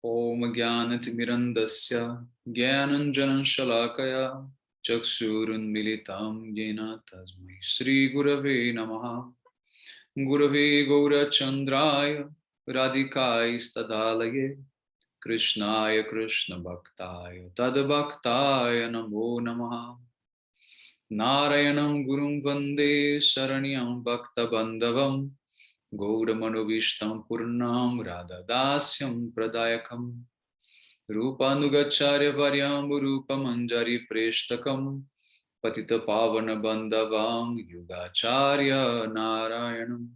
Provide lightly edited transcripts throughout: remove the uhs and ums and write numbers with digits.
Om Jnanatimirandasya Jnananjanan Shalakaya Chaksurun Militam Jena Tasmai Shri Gurave Namaha Gurave Gaura Chandraya Radhikai Stadalaye Krishnaya Krishna Bhaktaya Tadbhaktaya Namo Namaha Narayanam Gurum Vande Saranyam Bhakta Bandhavam Gauramanovistam Purnam Radha Dasyam Pradayakam Rupanugacharya Varyam Rupamanjari Preshtakam Patita Pavana Bandhavam Yugacharya Narayanam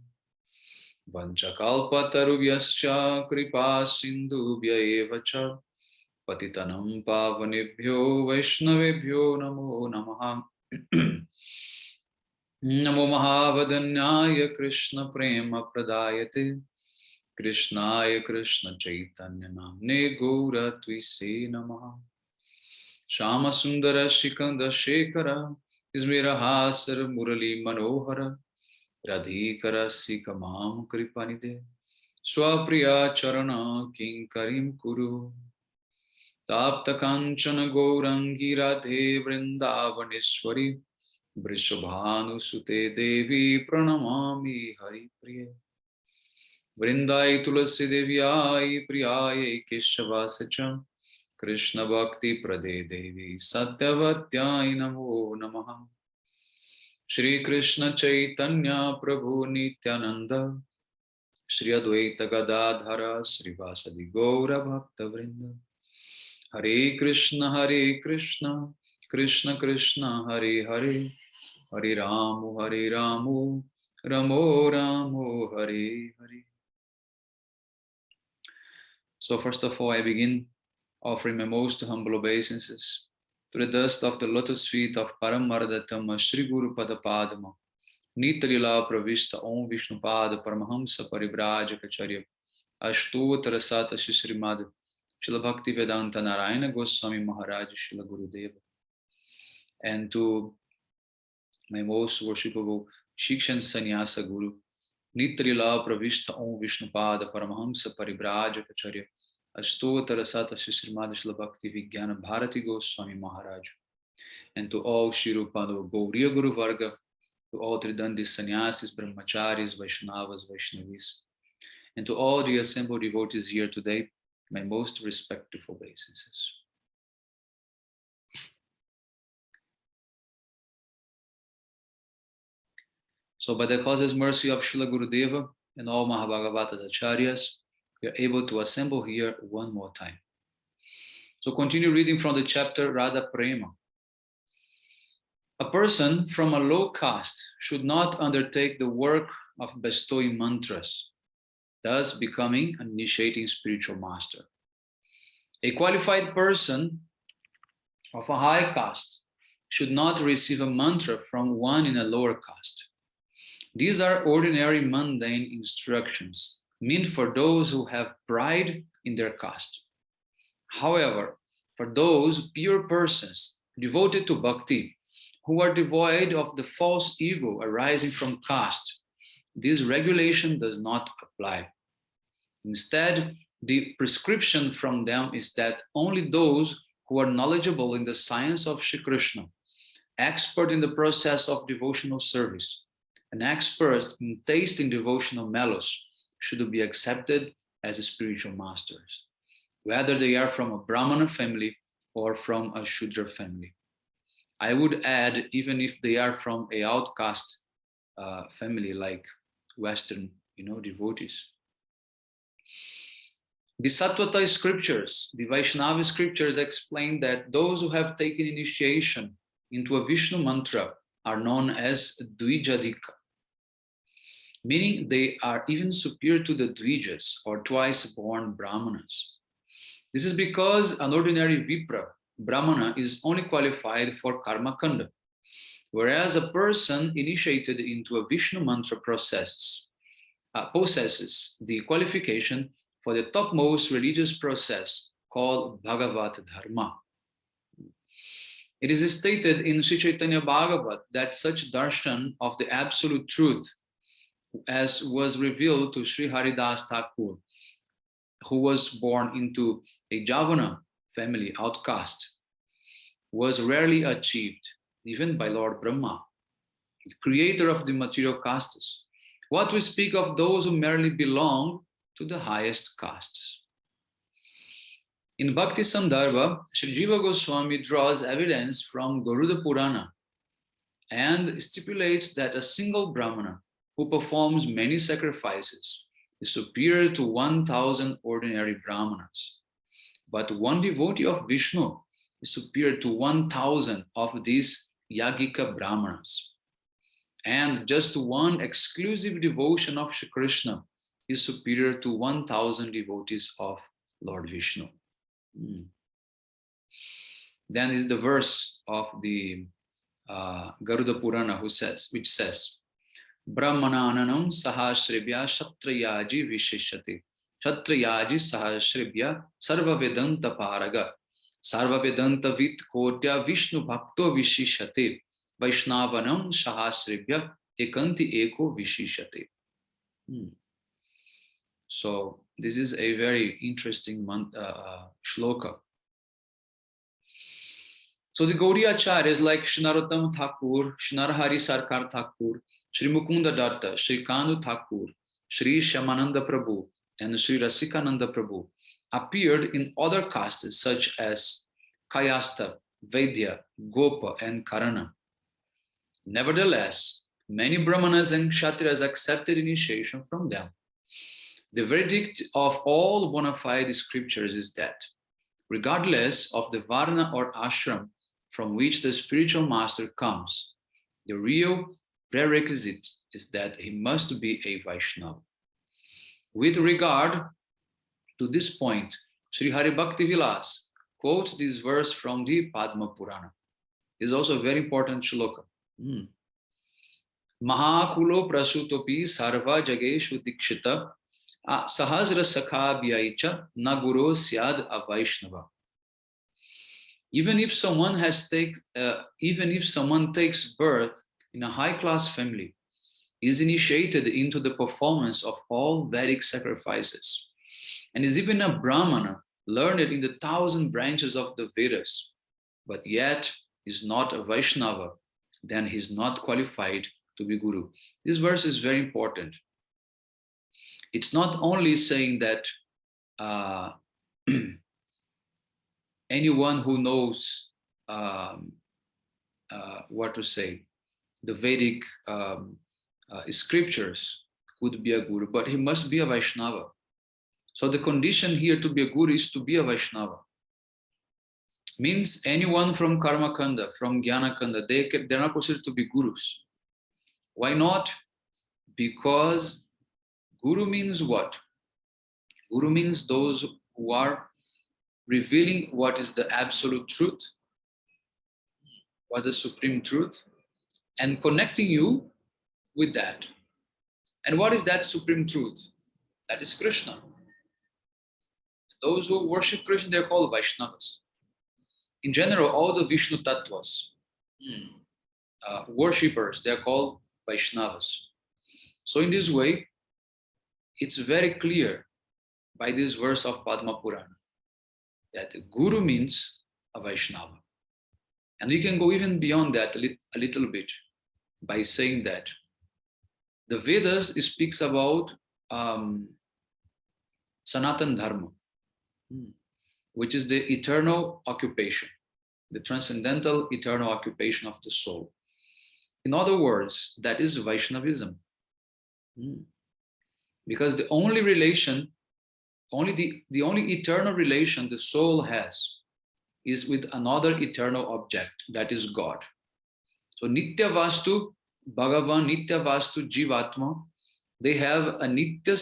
Vanchakalpatarubhyascha Kripa Sindhubhya Evacha Patitanam Pavanebhyo Vaishnavebhyo Namo Namaha Namo Mahavadanyaya Krishna Prema Pradayate Krishnaya Krishna Chaitanya Namne Gaura Twise Namaha Shama Sundara Shikanda Shekara Ismira Hasar Murali Manohara Radhikara Sikamam Kripanide Swapriya Charana Kinkarim Kuru Tapta Kanchana Gourangi Radhe Vrindavaneshwari Vrishabhanu Sute Devi Pranamami Hari Priya Vrindai Tulasi Devyai Priyai Keshavasacham Krishna Bhakti Prade Devi Satyavatyai Namo Namaha Shri Krishna Chaitanya Prabhu Nityananda Shri Advaita Gadadhara Shri Vasadi Gaura Bhakta Vrinda Hare Krishna Krishna Krishna Hare Hare Hare Ramu Ramo Ramo Hare Hare. So first of all, I begin offering my most humble obeisances to the dust of the lotus feet of Paramardatama Shri Guru Padapadama Nitalila Pravishta Om Vishnupada Paramahamsa Paribrajacharya Ashtotara Sata Srimad Srila Bhakti Vedanta Narayana Goswami Maharaj Srila Gurudeva, and to my most worshipable Shikshan Sannyasa Guru Nitrila Pravishta Om Vishnupada Paramahamsa Paribrajacharya Ashtotara Sata Srimad Srila Bhakti Vijnana Bharati Goswami Maharaj, and to all Shirupado Gauriya Guru Varga, to all Tridandi Sannyasis, Brahmacharis, Vaishnavas, Vaishnavis, and to all the assembled devotees here today, my most respectful obeisances. So by the causeless mercy of Srila Gurudeva and all Mahabhagavatas Acharyas, we are able to assemble here one more time. So continue reading from the chapter Radha Prema. A person from a low caste should not undertake the work of bestowing mantras, thus becoming an initiating spiritual master. A qualified person of a high caste should not receive a mantra from one in a lower caste. These are ordinary mundane instructions meant for those who have pride in their caste. However, for those pure persons devoted to bhakti, who are devoid of the false ego arising from caste, this regulation does not apply. Instead, the prescription from them is that only those who are knowledgeable in the science of Shri Krishna, expert in the process of devotional service, and expert in tasting devotional mellows should be accepted as spiritual masters, whether they are from a Brahmana family or from a Shudra family. I would add, even if they are from a outcast family like Western, devotees. The Sattvata scriptures, the Vaishnava scriptures explain that those who have taken initiation into a Vishnu mantra are known as Dvijadika, meaning they are even superior to the Dvijas or twice born Brahmanas. This is because an ordinary Vipra, Brahmana, is only qualified for Karma Kanda, whereas a person initiated into a Vishnu mantra possesses the qualification for the topmost religious process called Bhagavat Dharma. It is stated in Sri Chaitanya Bhagavat that such darshan of the absolute truth as was revealed to Sri Haridas Thakur who was born into a Javana family, outcast, was rarely achieved, even by Lord Brahma, the creator of the material castes. What we speak of those who merely belong to the highest castes. In Bhakti Sandarbha, Sri Jiva Goswami draws evidence from Garuda Purana and stipulates that a single Brahmana who performs many sacrifices is superior to 1,000 ordinary Brahmanas. But one devotee of Vishnu is superior to 1,000 of these Yagika Brahmanas. And just one exclusive devotion of Shri Krishna is superior to 1,000 devotees of Lord Vishnu. Then is the verse of the Garuda Purana which says, Brahmananam sahasribhya shatrayaji visheshate. Shatrayaji sahasribhya sarva vedanta paraga. Sarva vedanta vit kotya Vishnu bhakto visheshate. Vaishnavanam sahasribhya ekanti eko visheshate. So this is a very interesting shloka. So the Gaudiya Acharyas like Shri Narottam Thakur, Shri Narahari Sarkar Thakur, Shri Mukunda Datta, Shri Kandu Thakur, Shri Shyamananda Prabhu, and Shri Rasikananda Prabhu appeared in other castes such as Kayastha, Vaidya, Gopa, and Karana. Nevertheless, many Brahmanas and Kshatriyas accepted initiation from them. The verdict of all bona fide scriptures is that, regardless of the Varna or Ashram from which the spiritual master comes, the real prerequisite is that he must be a Vaishnava. With regard to this point, Sri Hari Bhakti Vilas quotes this verse from the Padma Purana. It's also a very important shloka. Mahakulo prasutopi sarva jageshu dikshita sahasra sakha vyaicha naguro syad avaishnava. Even if someone takes birth in a high-class family, is initiated into the performance of all Vedic sacrifices, and is even a Brahmana learned in the 1,000 branches of the Vedas, but yet is not a Vaishnava, then he is not qualified to be Guru. This verse is very important. It's not only saying that anyone who knows the Vedic scriptures could be a Guru, but he must be a Vaishnava. So the condition here to be a Guru is to be a Vaishnava. Means anyone from Karma Kanda, from Jnana Kanda, they're not considered to be Gurus. Why not? Because Guru means what? Guru means those who are revealing what is the absolute truth, what's the supreme truth, and connecting you with that. And what is that supreme truth? That is Krishna. Those who worship Krishna, they're called Vaishnavas. In general, all the Vishnu Tattvas, worshippers, they're called Vaishnavas. So in this way, it's very clear by this verse of Padma Purana that Guru means a Vaishnava. And we can go even beyond that a little bit by saying that the Vedas speaks about Sanatan Dharma, which is the eternal occupation, the transcendental eternal occupation of the soul. In other words, that is Vaishnavism. Because the only relation, the only eternal relation the soul has is with another eternal object, that is God. So Nitya Vastu, Bhagavan, Nitya Vastu, Jivatma, they have a Nitya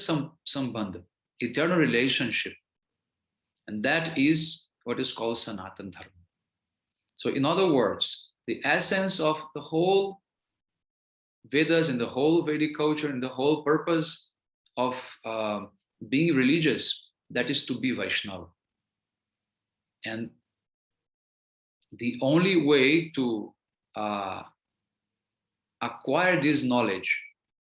Sambandha, eternal relationship. And that is what is called Sanatan Dharma. So in other words, the essence of the whole Vedas and the whole Vedic culture and the whole purpose of being religious, that is to be Vaishnava. And the only way to acquire this knowledge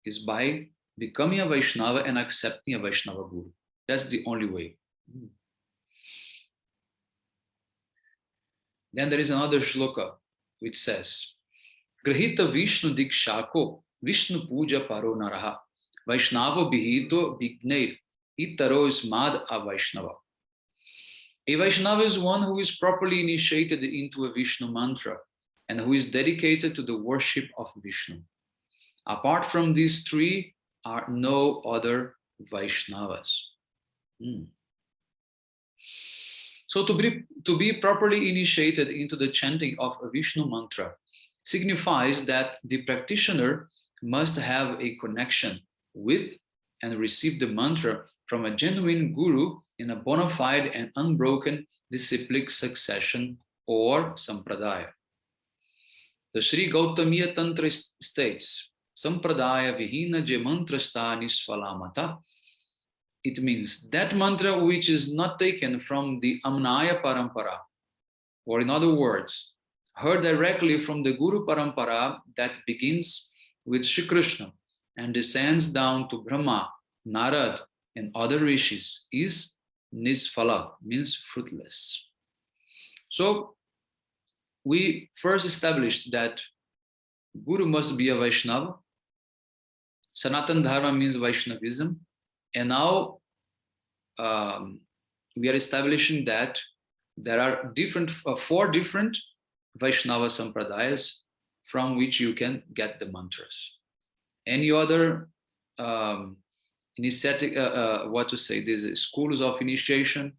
is by becoming a Vaishnava and accepting a Vaishnava Guru. That's the only way. Mm. Then there is another shloka which says, Grahita Vishnu Dikshako Vishnu Puja Paro Naraha Vaishnava Bihito Bignair Itaro Ismad a Vaishnava. A Vaishnava is one who is properly initiated into a Vishnu mantra and who is dedicated to the worship of Vishnu. Apart from these three are no other Vaishnavas. Mm. So to be properly initiated into the chanting of a Vishnu mantra signifies that the practitioner must have a connection with and receive the mantra from a genuine guru in a bona fide and unbroken disciplic succession or sampradaya. The Sri Gautamiya Tantra states, Sampradaya vihina je mantrasta nisfalamata. It means that mantra which is not taken from the Amnaya Parampara, or in other words, heard directly from the Guru Parampara that begins with Shri Krishna and descends down to Brahma, Narad, and other rishis is nisfala, means fruitless. So we first established that Guru must be a Vaishnava. Sanatana Dharma means Vaishnavism. And now we are establishing that there are four different Vaishnava Sampradayas from which you can get the mantras. Any other initiatic, these schools of initiation,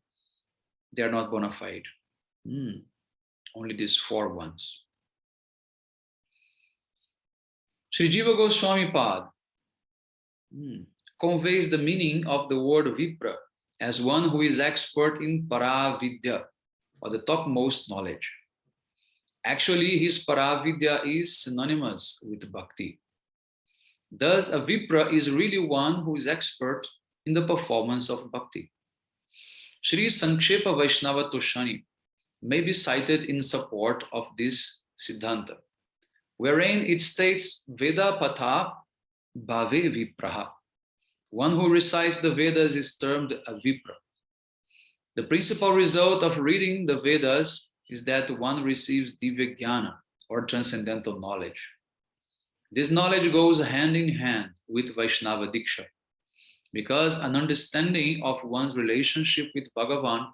they are not bona fide. Only these four ones. Sri Jiva Goswami Pad conveys the meaning of the word Vipra as one who is expert in Paravidya, or the topmost knowledge. Actually, his Paravidya is synonymous with Bhakti. Thus, a Vipra is really one who is expert in the performance of Bhakti. Sri Sankshepa Vaishnava Toshani may be cited in support of this Siddhanta, wherein it states Veda Patha Bhave Vipraha. One who recites the Vedas is termed a Vipra. The principal result of reading the Vedas is that one receives Divya Jnana, or transcendental knowledge. This knowledge goes hand in hand with Vaishnava Diksha, because an understanding of one's relationship with Bhagavan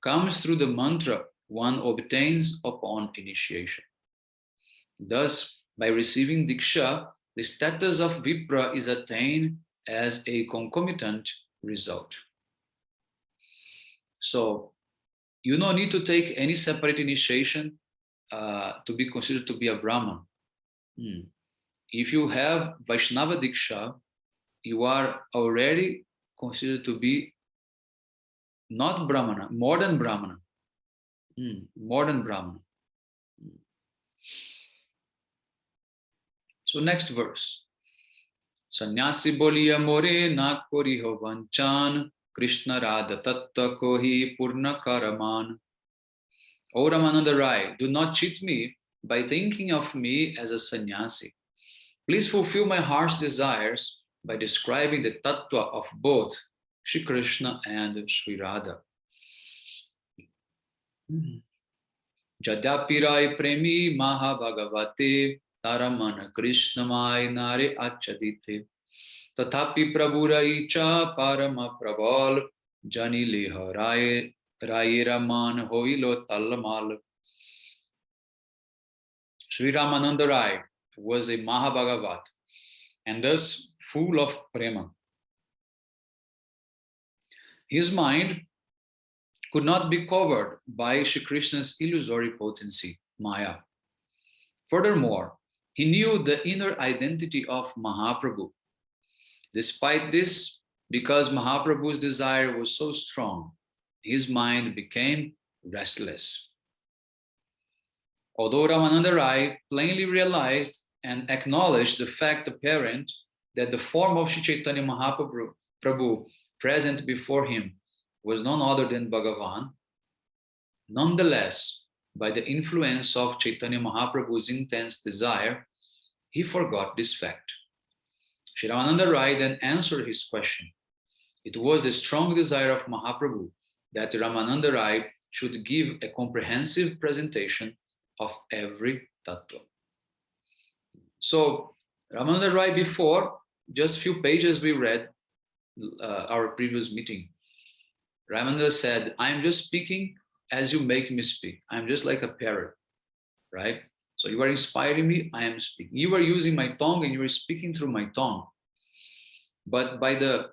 comes through the mantra one obtains upon initiation. Thus, by receiving Diksha, the status of Vipra is attained as a concomitant result. So, you don't need to take any separate initiation to be considered to be a Brahman. If you have Vaishnava Diksha, you are already considered to be not Brahmana, more than Brahmana. More than Brahmana. So next verse. Sannyasi boliya more na kori ho vanchan Krishna Radha Tattva Kohi Purna Karaman. O Ramananda Rai, do not cheat me by thinking of me as a sannyasi. Please fulfill my heart's desires by describing the tattva of both Shri Krishna and Shri Radha. Jadyapirai premi maha bhagavate taramana krishnamai nare achadite tathapi prabhurai cha parama prabal jani leha rai raman hoilo talamal. Sri Ramananda Rai was a Mahabhagavat and thus full of prema. His mind could not be covered by Shri Krishna's illusory potency, Maya. Furthermore, he knew the inner identity of Mahaprabhu. Despite this, because Mahaprabhu's desire was so strong, his mind became restless. Although Ramananda Rai plainly realized and acknowledged the fact apparent that the form of Shri Chaitanya Mahaprabhu present before him was none other than Bhagavan, nonetheless, by the influence of Chaitanya Mahaprabhu's intense desire, he forgot this fact. Shri Ramananda Rai then answered his question. It was a strong desire of Mahaprabhu that Ramananda Rai should give a comprehensive presentation of every tattva. So Ramananda Rai, before just few pages we read our previous meeting, Ramananda said, I'm just speaking as you make me speak. I'm just like a parrot, right? So you are inspiring me, I am speaking. You are using my tongue and you are speaking through my tongue. But by the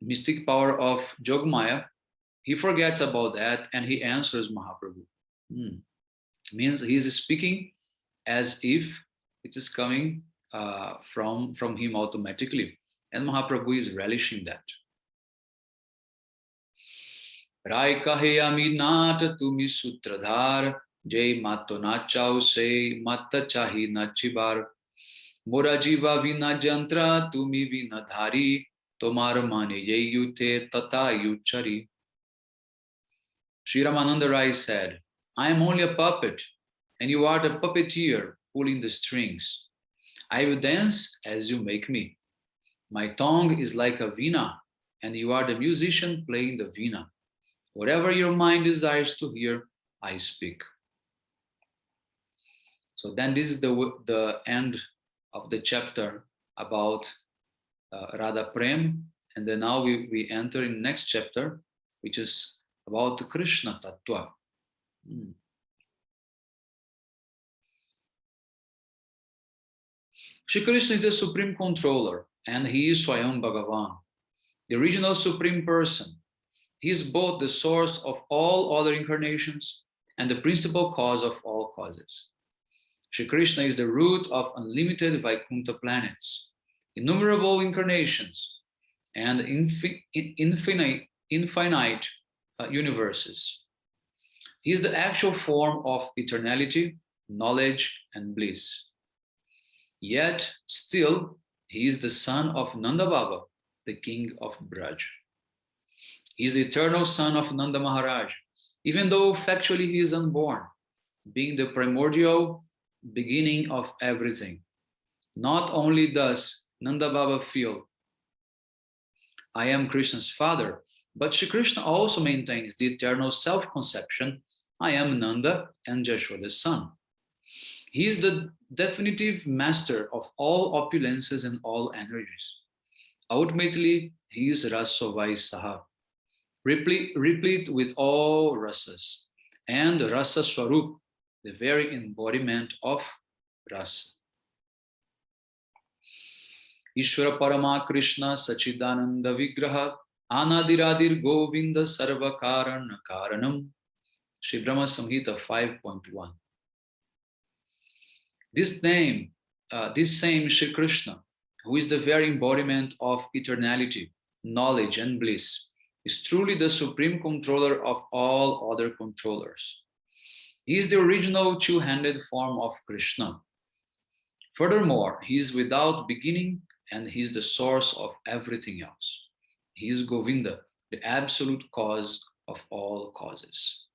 mystic power of Jogmaya, he forgets about that and he answers Mahaprabhu. Means he is speaking as if it is coming from him automatically. And Mahaprabhu is relishing that. Rai kahe ami naat tumi sutradhar, jai mato nachao se matta chahi nachibar. Mora jiva vina jantra tumi vina dhari, tomar mane ye yute tata yuchari. Sri Ramananda Rai said, I am only a puppet, and you are the puppeteer pulling the strings. I will dance as you make me. My tongue is like a veena, and you are the musician playing the veena. Whatever your mind desires to hear, I speak. So then this is the end of the chapter about Radha Prem. And then now we enter in the next chapter, which is about Krishna Tattva. Shri Krishna is the Supreme Controller, and he is Swayam Bhagavan, the original Supreme Person. He is both the source of all other incarnations and the principal cause of all causes. Shri Krishna is the root of unlimited Vaikuntha planets, innumerable incarnations, and infinite universes. He is the actual form of eternality, knowledge, and bliss. Yet, still, he is the son of Nanda Baba, the king of Braj. He is the eternal son of Nanda Maharaj, even though factually he is unborn, being the primordial beginning of everything. Not only does Nanda Baba feel, I am Krishna's father, but Shri Krishna also maintains the eternal self-conception, I am Nanda and Jashoda's son. He is the definitive master of all opulences and all energies. Ultimately, he is Rasavai Saha, replete with all rasas, and Rasa Swarup, the very embodiment of rasa. Ishvara Parama Krishna Sachidananda Vigraha Anadiradir Govinda Sarva Karana Karanam. Sri Brahma Samhita 5.1. This same Shri Krishna, who is the very embodiment of eternality, knowledge, and bliss, is truly the supreme controller of all other controllers. He is the original two-handed form of Krishna. Furthermore, he is without beginning and he is the source of everything else. He is Govinda, the absolute cause of all causes.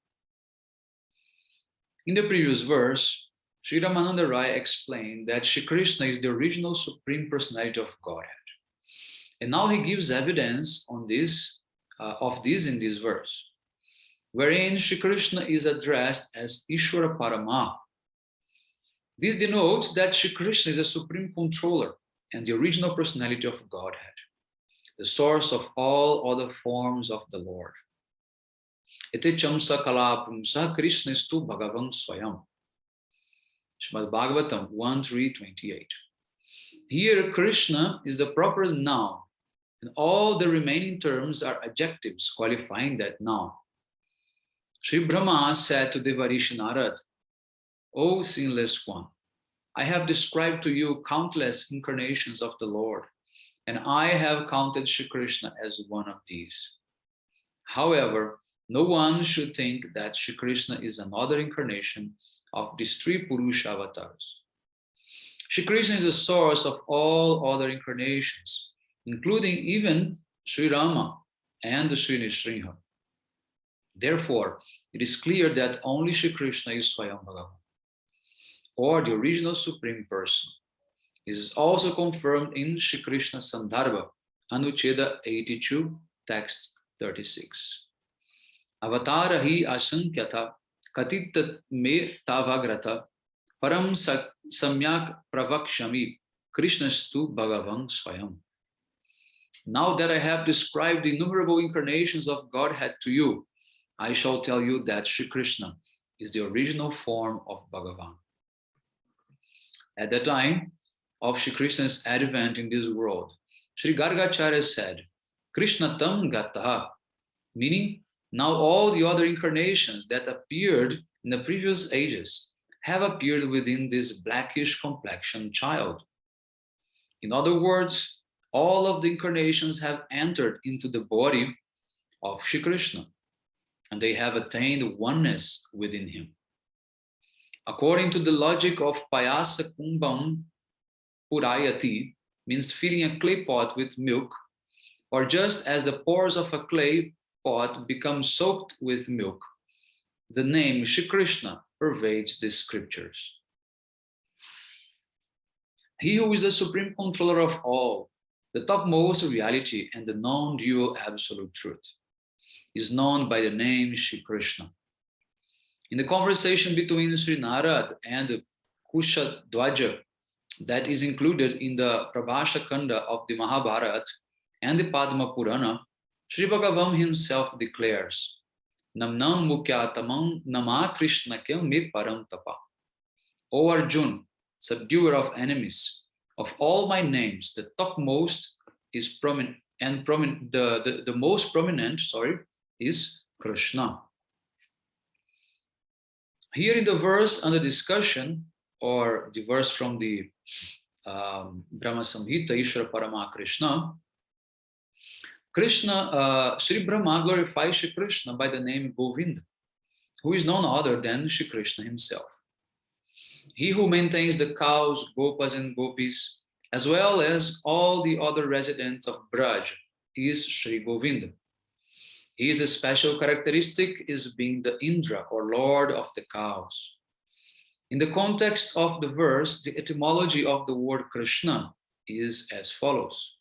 In the previous verse, Sri Ramananda Rai explained that Shri Krishna is the original Supreme Personality of Godhead. And now he gives evidence on this, of this in this verse, wherein Shri Krishna is addressed as Ishvara Parama. This denotes that Shri Krishna is the Supreme Controller and the original personality of Godhead, the source of all other forms of the Lord. Ete chamsa kalapumsa Krishnastu Bhagavan Swayam. Srimad Bhagavatam 1.3.28. Here, Krishna is the proper noun, and all the remaining terms are adjectives qualifying that noun. Sri Brahma said to Devarishi Narad, O sinless one, I have described to you countless incarnations of the Lord, and I have counted Shri Krishna as one of these. However, no one should think that Shri Krishna is another incarnation of these three Purusha avatars. Shri Krishna is the source of all other incarnations, including even Sri Rama and Sri Nrsimha. Therefore, it is clear that only Shri Krishna is Swayam Bhagavan, or the original Supreme Person. This is also confirmed in Shri Krishna Sandarbha, Anucheda 82, text 36. Avatara hi asankyata katit me tavagrata param samyak pravakshami Krishnastu bhagavan swayam. Now that I have described the innumerable incarnations of Godhead to you, I shall tell you that Sri Krishna is the original form of Bhagavan. At the time of Sri Krishna's advent in this world, Sri Gargacharya said, Krishna tam gataha, meaning now all the other incarnations that appeared in the previous ages have appeared within this blackish complexioned child. In other words, all of the incarnations have entered into the body of Shri Krishna, and they have attained oneness within him. According to the logic of Payasa Kumbam Purayati, means filling a clay pot with milk, or just as the pores of a clay pot become soaked with milk, the name Shri Krishna pervades the scriptures. He who is the supreme controller of all, the topmost reality and the non-dual absolute truth, is known by the name Shri Krishna. In the conversation between Sri Narad and Kushadwaja that is included in the Prabhasha Kanda of the Mahabharata and the Padma Purana, Sri Bhagavan himself declares, Namnam Mukyatamam Nama Krishna Kyam Me Param Tapa. O Arjun, subduer of enemies, of all my names, the topmost is prominent, and the most prominent, is Krishna. Here in the verse under discussion, or the verse from the Brahma Samhita, Ishvara Parama Krishna, Sri Brahma glorifies Shri Krishna by the name Govinda, who is none other than Shri Krishna himself. He who maintains the cows, gopas and gopis, as well as all the other residents of Braj, is Sri Govinda. His special characteristic is being the Indra, or Lord of the cows. In the context of the verse, the etymology of the word Krishna is as follows.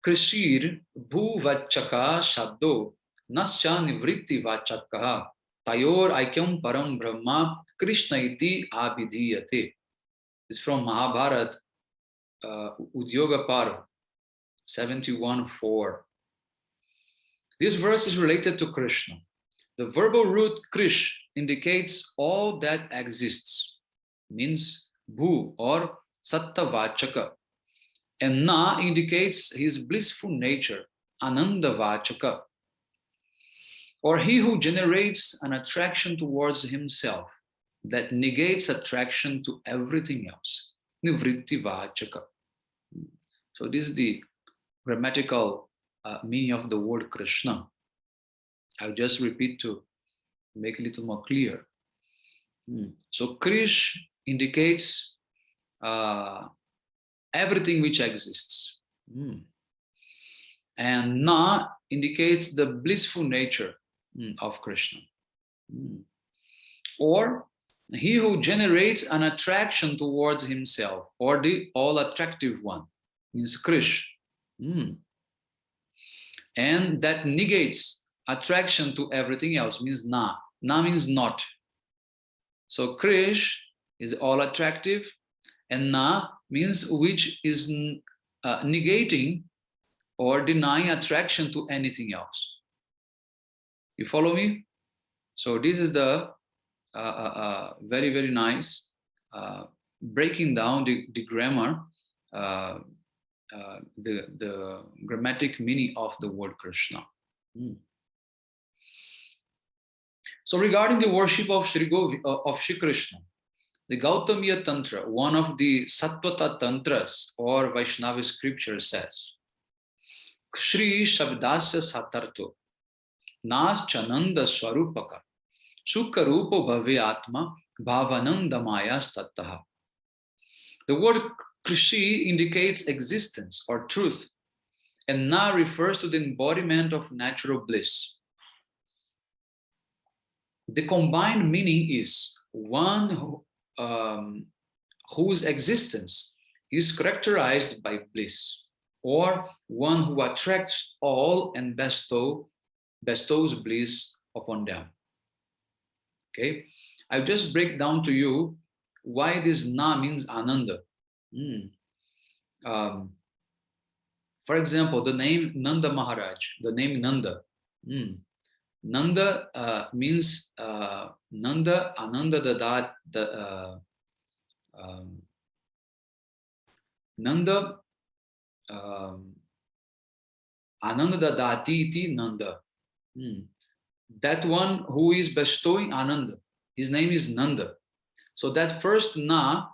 Krishir bhu vachaka shabdo nascha nivritti vachakaha tayor aikyam param brahma Krishna iti abhidhiyate. It's from Mahabharata, Udyoga Parva, 71:4. This verse is related to Krishna. The verbal root krish indicates all that exists, means bhu or sattavachaka, and na indicates his blissful nature, anandavachaka, or he who generates an attraction towards himself that negates attraction to everything else, nivrittivachaka. So this is the grammatical meaning of the word Krishna. I'll just repeat to make it a little more clear. So Krish indicates everything which exists. And Na indicates the blissful nature of Krishna. Or he who generates an attraction towards himself, or the all-attractive one, means Krish. And that negates attraction to everything else, means Na. Na means not. So Krish is all attractive, and Na means which is negating or denying attraction to anything else. You follow me? So this is the very, very nice breaking down the grammar, the grammatic meaning of the word Krishna. So regarding the worship of Shri Krishna, the Gautamiya Tantra, one of the Sattvata Tantras or Vaishnava scripture says, Shri Shabdasya Satarto Nas Chananda Swarupaka Sukharupo Bhave Atma Bhavananda Mayas Tattaha. The word Krishi indicates existence or truth, and Na refers to the embodiment of natural bliss. The combined meaning is one whose existence is characterized by bliss. or one who attracts all and bestows bliss upon them. Okay, I'll just break down to you why this na means Ananda. Um, for example, the name Nanda Maharaj, the name Nanda. Nanda means Nanda, Ananda, Nanda, Ananda Dadati iti Nanda. That one who is bestowing Ananda, his name is Nanda. So that first Na,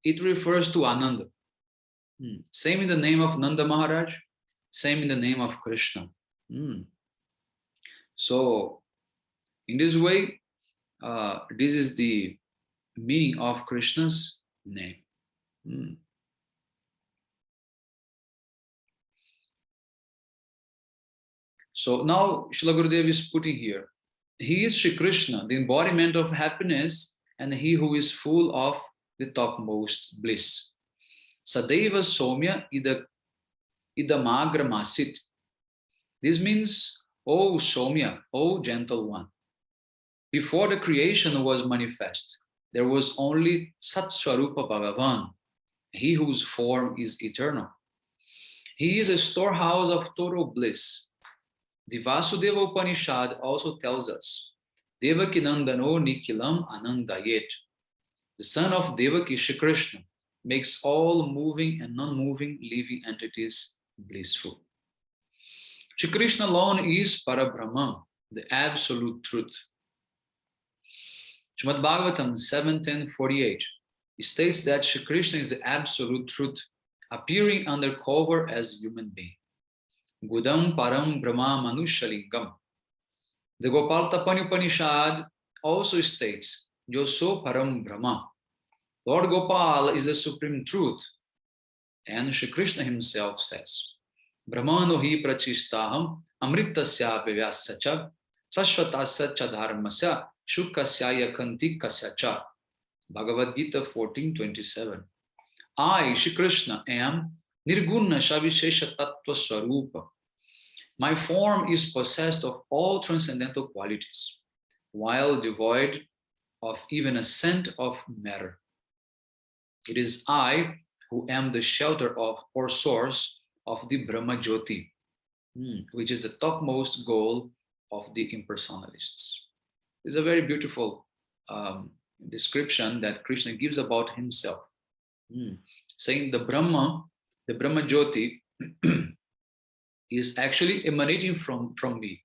it refers to Ananda. Same in the name of Nanda Maharaj, same in the name of Krishna. So in this way, this is the meaning of Krishna's name. So now Srila Gurudev is putting here, he is Shri Krishna, the embodiment of happiness, and he who is full of the topmost bliss. Sadeva Somya idamagramasit. This means, O Somya, O gentle one. Before the creation was manifest, there was only Sat Swarupa Bhagavan, he whose form is eternal. He is a storehouse of total bliss. The Vasudeva Upanishad also tells us, Devaki Nandano Nikilam Anandayet. The son of Devaki, Shri Krishna, makes all moving and non-moving living entities blissful. Shri Krishna alone is Parabrahman, the absolute truth. Srimad Bhagavatam 7.10.48 states that Shri Krishna is the absolute truth, appearing undercover as a human being. Gudam Param Brahma Manushalingam. The Gopal Tapani Upanishad also states, Jo so Param Brahma. Lord Gopal is the supreme truth. And Shri Krishna himself says, Brahmano hi prachistaham amritasya vyasya sashvatasya cha dharmasya shukasya yakantikasya cha. Bhagavad Gita 14.27. I, Shri Krishna, am Nirguna Shavishesha Tattva Swarupa. My form is possessed of all transcendental qualities, while devoid of even a scent of matter. It is I who am the shelter of or source of the Brahma Jyoti, which is the topmost goal of the impersonalists. It's a very beautiful description that Krishna gives about himself, saying the Brahma Jyoti is actually emanating from me.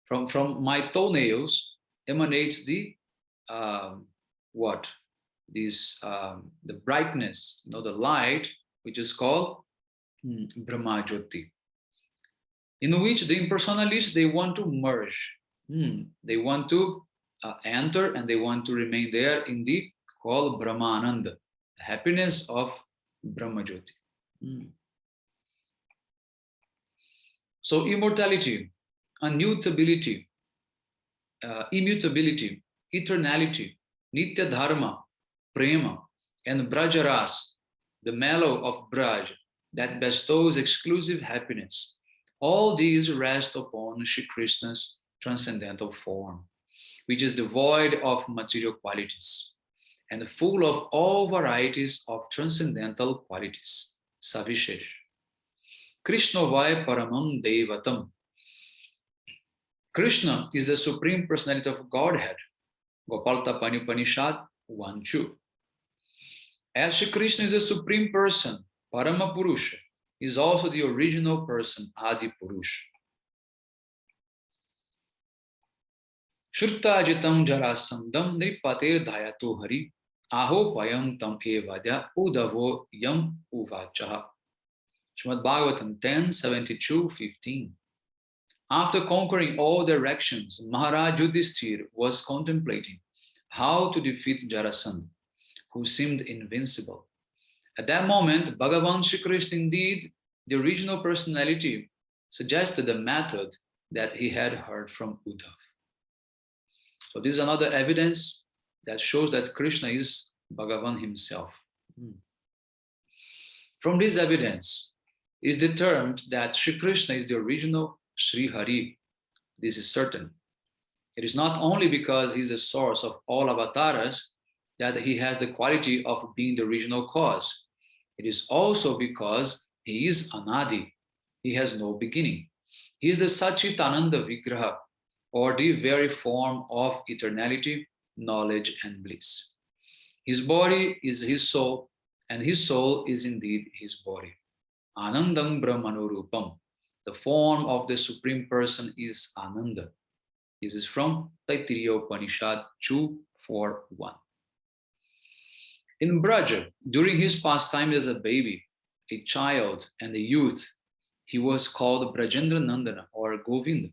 From my toenails emanates the what? This the brightness, the light, which is called Brahma Jyoti, in which the impersonalists, they want to merge. They want to enter and they want to remain there in the called Brahmananda, the happiness of Brahma Jyoti. So immortality, immutability, eternality, Nitya Dharma, Prema, and Brajaras, the mellow of Braj that bestows exclusive happiness. All these rest upon Shri Krishna's transcendental form, which is devoid of material qualities and full of all varieties of transcendental qualities. Savishesh. Krishna vai paramam devatam. Krishna is the supreme personality of Godhead. Gopal Tapani Upanishad 1.2. As Shri Krishna is the supreme person, Parama Purusha, is also the original person, Adi Purusha. Shurta jitam jarasandam nripatir dhayato hari aho payam tam evadya udavo yam uvachaha. Srimad Bhagavatam 10.72.15. After conquering all directions, Maharaj Yudhishthira was contemplating how to defeat Jarasandha, who seemed invincible. At that moment, Bhagavan Shri Krishna, indeed, the original personality, suggested a method that he had heard from Uddhav. So this is another evidence that shows that Krishna is Bhagavan himself. From this evidence, is determined that Sri Krishna is the original Sri Hari. This is certain. It is not only because he is the source of all avatars that he has the quality of being the original cause. It is also because he is Anadi. He has no beginning. He is the Satchitananda Vigraha, or the very form of eternality, knowledge, and bliss. His body is his soul, and his soul is indeed his body. Anandam Brahmanurupam. The form of the Supreme Person is Ananda. This is from Taittiriya Upanishad 2:4-1. In Braja, during his pastime as a baby, a child, and a youth, he was called Brajendra Nandana or Govinda.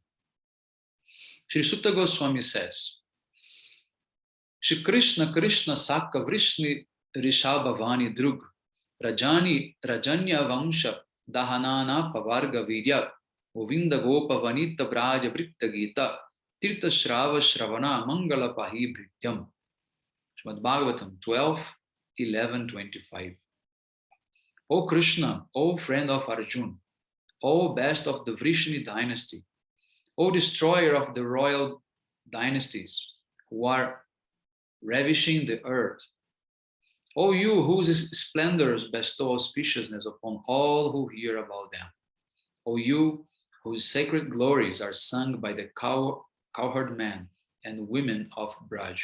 Sri Sutta Goswami says, Shri Krishna Krishna Sakka Vrishni Rishabhavani Drug Rajanya Vamsha Dahanana Pavarga Virya Govinda Gopa Vanita Braja Vritta Gita Tirtha Shrava Shravana Mangala Pahi Bhrityam. Srimad Bhagavatam 12:11-25. O Krishna, O friend of Arjuna, O best of the Vrishni dynasty, O destroyer of the royal dynasties who are ravishing the earth, O you whose splendors bestow auspiciousness upon all who hear about them, O you whose sacred glories are sung by the cowherd men and women of Braj,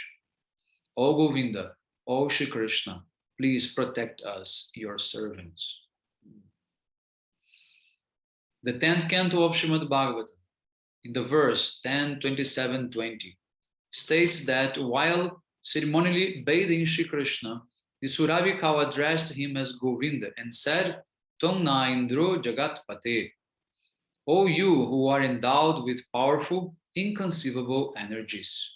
O Govinda, O Shri Krishna, please protect us, your servants. The 10th canto of Srimad Bhagavatam, in the verse 10:27-20, states that while ceremonially bathing Shri Krishna, the Suravi cow addressed him as Govinda and said, Tvam na Indro Jagatpate, O you who are endowed with powerful, inconceivable energies,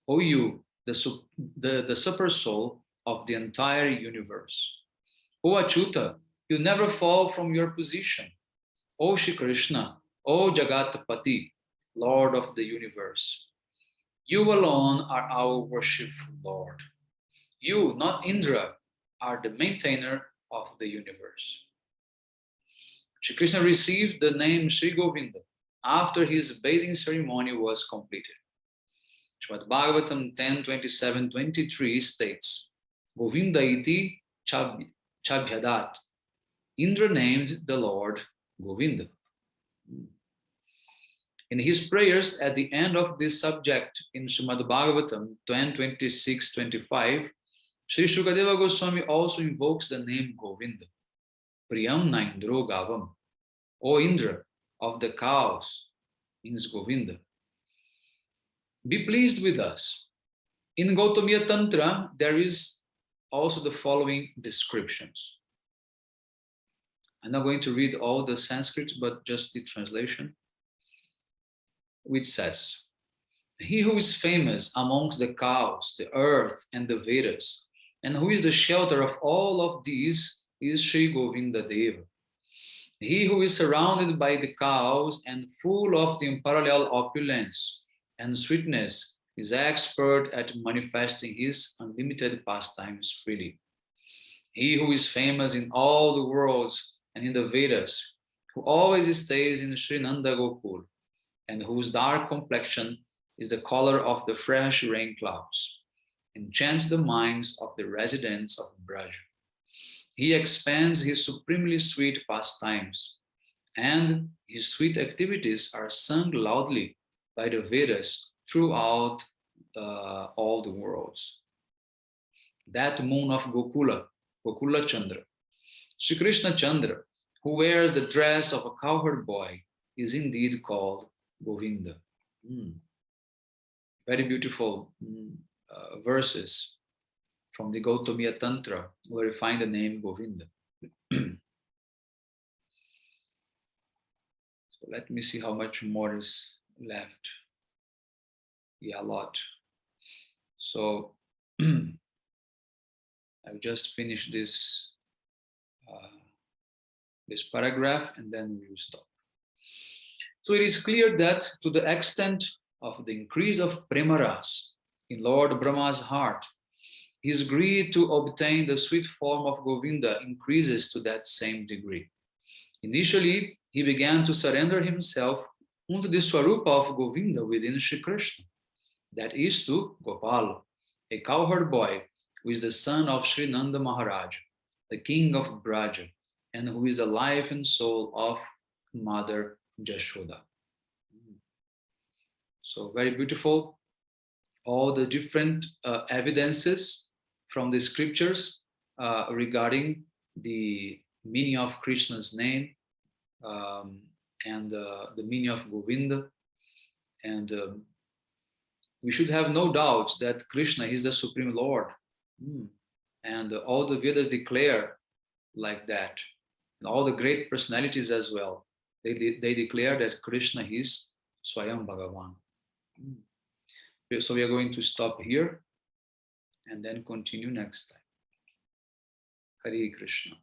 O you, the super soul of the entire universe. O Achyuta, you never fall from your position. O Shri Krishna, O Jagatpati, Lord of the universe. You alone are our worshipful Lord. You, not Indra, are the maintainer of the universe. Shri Krishna received the name Sri Govinda after his bathing ceremony was completed. Srimad Bhagavatam 10:27-23 states, Govinda iti chabhyadat. Indra named the Lord Govinda. In his prayers at the end of this subject in Srimad Bhagavatam 10:26-25, Sri Shukadeva Goswami also invokes the name Govinda. Priyam na Indro Gavam. O Indra of the cows means Govinda. Be pleased with us. In Gautamiya Tantra, there is also the following descriptions. I'm not going to read all the Sanskrit, but just the translation, which says, he who is famous amongst the cows, the earth, and the Vedas, and who is the shelter of all of these, is Sri Govinda Deva. He who is surrounded by the cows and full of the unparalleled opulence and sweetness is expert at manifesting his unlimited pastimes freely. He who is famous in all the worlds and in the Vedas, who always stays in Sri Nanda Gokul, and whose dark complexion is the color of the fresh rain clouds, enchants the minds of the residents of Braj. He expands his supremely sweet pastimes, and his sweet activities are sung loudly by the Vedas throughout all the worlds. That moon of Gokula, Gokula Chandra, Sri Krishna Chandra, who wears the dress of a cowherd boy, is indeed called Govinda. Very beautiful verses from the Gautamiya Tantra, where we find the name Govinda. So let me see how much more is left. Yeah, a lot. So I've just finished this this paragraph, and then we will stop. So it is clear that to the extent of the increase of Premaras in Lord Brahma's heart, his greed to obtain the sweet form of Govinda increases to that same degree. Initially, he began to surrender himself unto the Swarupa of Govinda within Sri Krishna, that is to Gopal, a cowherd boy who is the son of Sri Nanda Maharaj, the king of Braja, and who is the life and soul of Mother Jashoda. So very beautiful. All the different evidences from the scriptures regarding the meaning of Krishna's name and the meaning of Govinda. And we should have no doubt that Krishna is the Supreme Lord. And all the Vedas declare like that. And all the great personalities as well. They declare that Krishna is Swayam Bhagavan. So we are going to stop here and then continue next time. Hare Krishna.